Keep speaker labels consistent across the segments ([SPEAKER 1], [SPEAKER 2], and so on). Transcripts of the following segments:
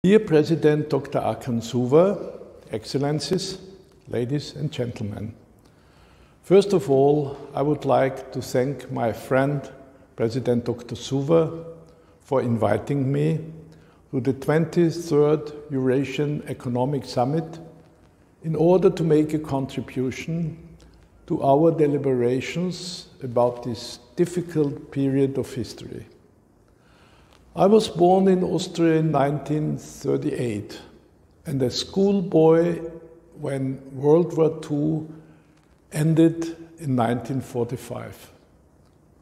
[SPEAKER 1] Dear President Dr. Akan Suva, Excellencies, ladies and gentlemen. First of all, I would like to thank my friend, President Dr. Suva, for inviting me to the 23rd Eurasian Economic Summit in order to make a contribution to our deliberations about this difficult period of history. I was born in Austria in 1938 and a schoolboy when World War II ended in 1945.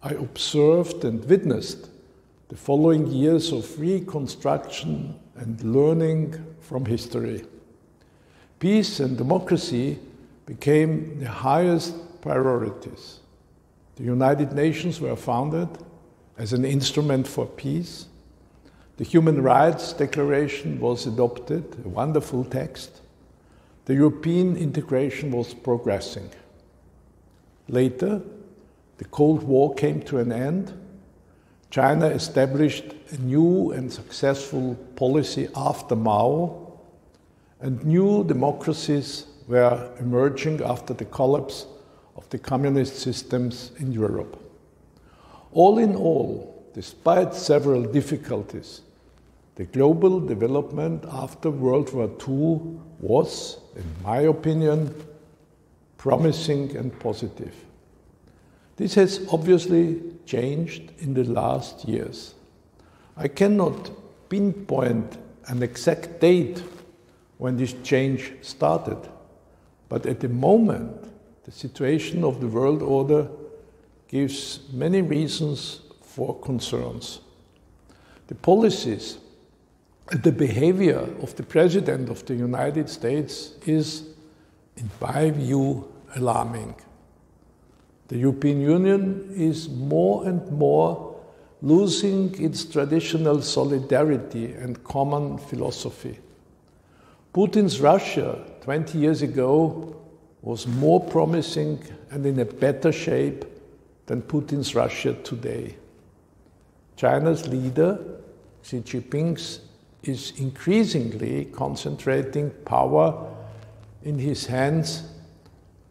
[SPEAKER 1] I observed and witnessed the following years of reconstruction and learning from history. Peace and democracy became the highest priorities. The United Nations were founded as an instrument for peace. The Human Rights Declaration was adopted, a wonderful text. The European integration was progressing. Later, the Cold War came to an end. China established a new and successful policy after Mao, and new democracies were emerging after the collapse of the communist systems in Europe. All in all, despite several difficulties, the global development after World War II was, in my opinion, promising and positive. This has obviously changed in the last years. I cannot pinpoint an exact date when this change started, but at the moment, the situation of the world order gives many reasons for concerns. The policies and the behavior of the President of the United States is, in my view, alarming. The European Union is more and more losing its traditional solidarity and common philosophy. Putin's Russia 20 years ago was more promising and in a better shape than Putin's Russia today. China's leader, Xi Jinping, is increasingly concentrating power in his hands,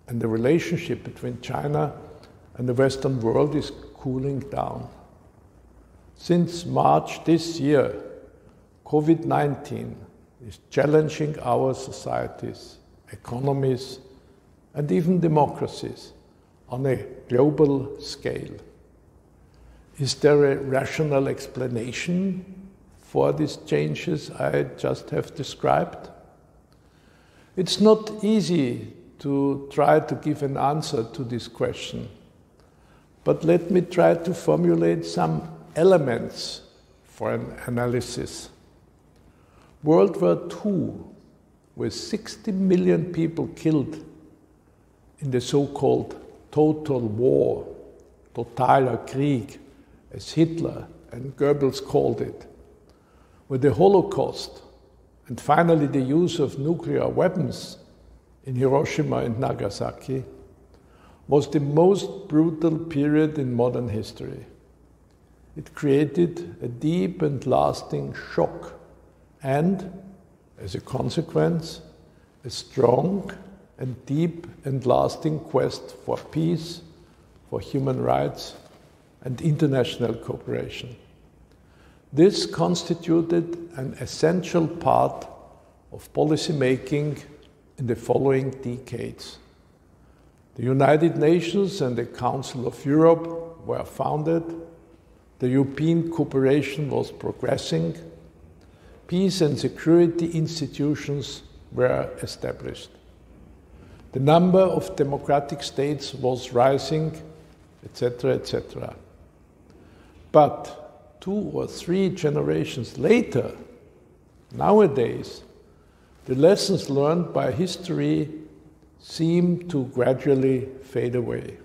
[SPEAKER 1] and the relationship between China and the Western world is cooling down. Since March this year, COVID-19 is challenging our societies, economies, and even democracies on a global scale. Is there a rational explanation for these changes I just have described? It's not easy to try to give an answer to this question, but let me try to formulate some elements for an analysis. World War II, with 60 million people killed in the so-called total war, totaler Krieg, as Hitler and Goebbels called it, with the Holocaust, and finally the use of nuclear weapons in Hiroshima and Nagasaki, was the most brutal period in modern history. It created a deep and lasting shock and, as a consequence, a strong and deep and lasting quest for peace, for human rights, and international cooperation. This constituted an essential part of policy making in the following decades. The United Nations and the Council of Europe were founded, the European cooperation was progressing, peace and security institutions were established. The number of democratic states was rising, etc., etc. But 2 or 3 generations later, nowadays, the lessons learned by history seem to gradually fade away.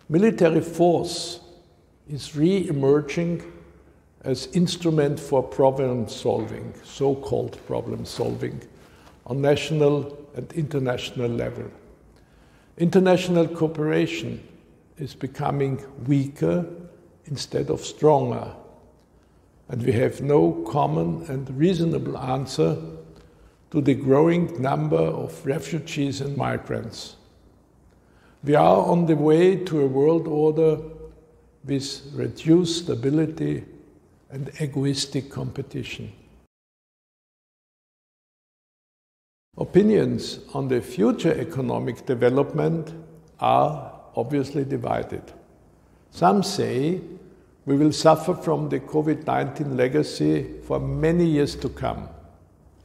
[SPEAKER 1] Military force is re-emerging as instrument for problem solving, so-called problem solving, on national and international level. International cooperation is becoming weaker instead of stronger. and we have no common and reasonable answer to the growing number of refugees and migrants. We are on the way to a world order with reduced stability and egoistic competition. Opinions on the future economic development are obviously divided. Some say we will suffer from the COVID-19 legacy for many years to come.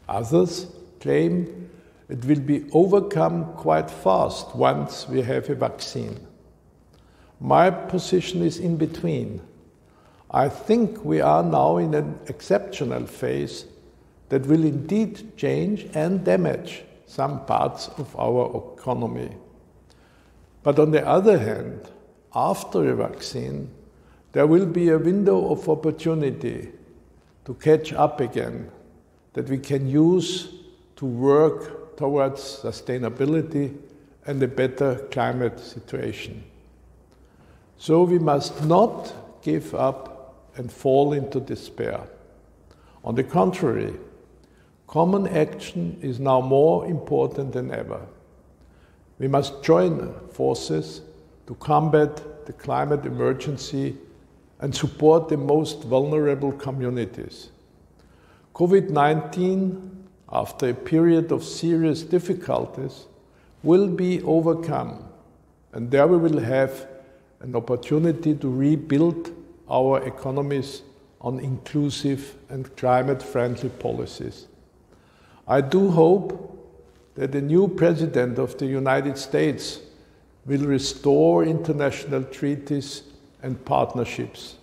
[SPEAKER 1] Others claim it will be overcome quite fast once we have a vaccine. My position is in between. I think we are now in an exceptional phase that will indeed change and damage some parts of our economy. But on the other hand, after a vaccine, there will be a window of opportunity to catch up again that we can use to work towards sustainability and a better climate situation. So we must not give up and fall into despair. On the contrary, common action is now more important than ever. We must join forces to combat the climate emergency and support the most vulnerable communities. COVID-19, after a period of serious difficulties, will be overcome, and there we will have an opportunity to rebuild our economies on inclusive and climate-friendly policies. I do hope that the new President of the United States will restore international treaties and partnerships.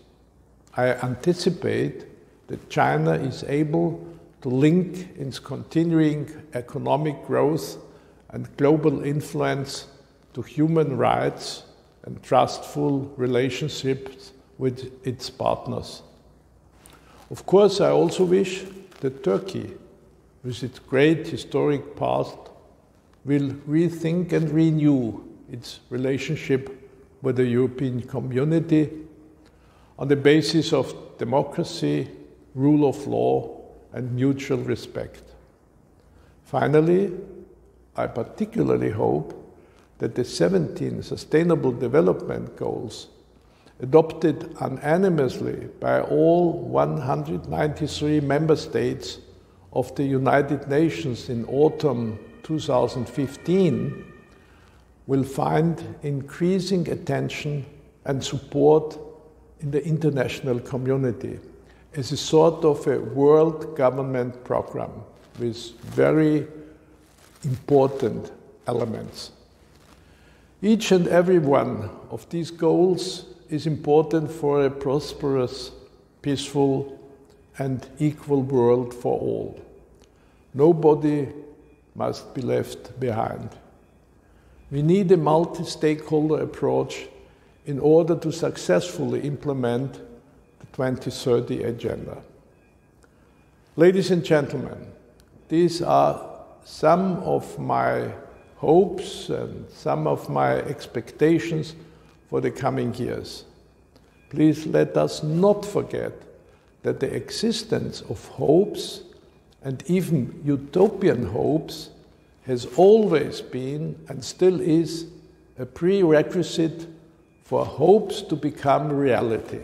[SPEAKER 1] I anticipate that China is able to link its continuing economic growth and global influence to human rights and trustful relationships with its partners. Of course, I also wish that Turkey, with its great historic past, will rethink and renew its relationship with the European community on the basis of democracy, rule of law, and mutual respect. Finally, I particularly hope that the 17 Sustainable Development Goals, adopted unanimously by all 193 member states of the United Nations in autumn 2015, will find increasing attention and support in the international community as a sort of a world government program with very important elements. Each and every one of these goals is important for a prosperous, peaceful, and equal world for all. Nobody must be left behind. We need a multi-stakeholder approach in order to successfully implement the 2030 Agenda. Ladies and gentlemen, these are some of my hopes and some of my expectations for the coming years. Please let us not forget that the existence of hopes and even utopian hopes has always been and still is a prerequisite for hopes to become reality.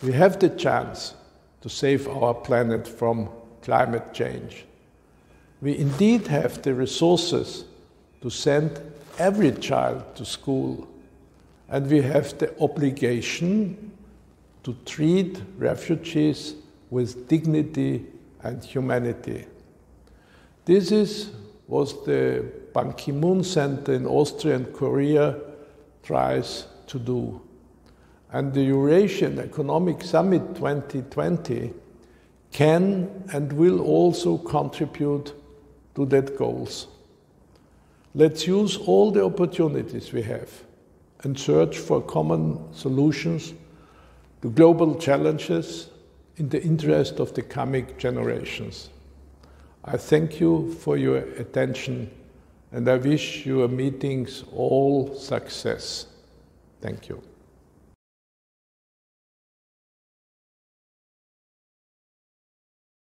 [SPEAKER 1] We have the chance to save our planet from climate change. We indeed have the resources to send every child to school, and we have the obligation to treat refugees with dignity and humanity. This was the Ban Ki-moon Center in Austria and Korea tries to do. And the Eurasian Economic Summit 2020 can and will also contribute to that goals. Let's use all the opportunities we have and search for common solutions to global challenges in the interest of the coming generations. I thank you for your attention, and I wish your meetings all success. Thank you.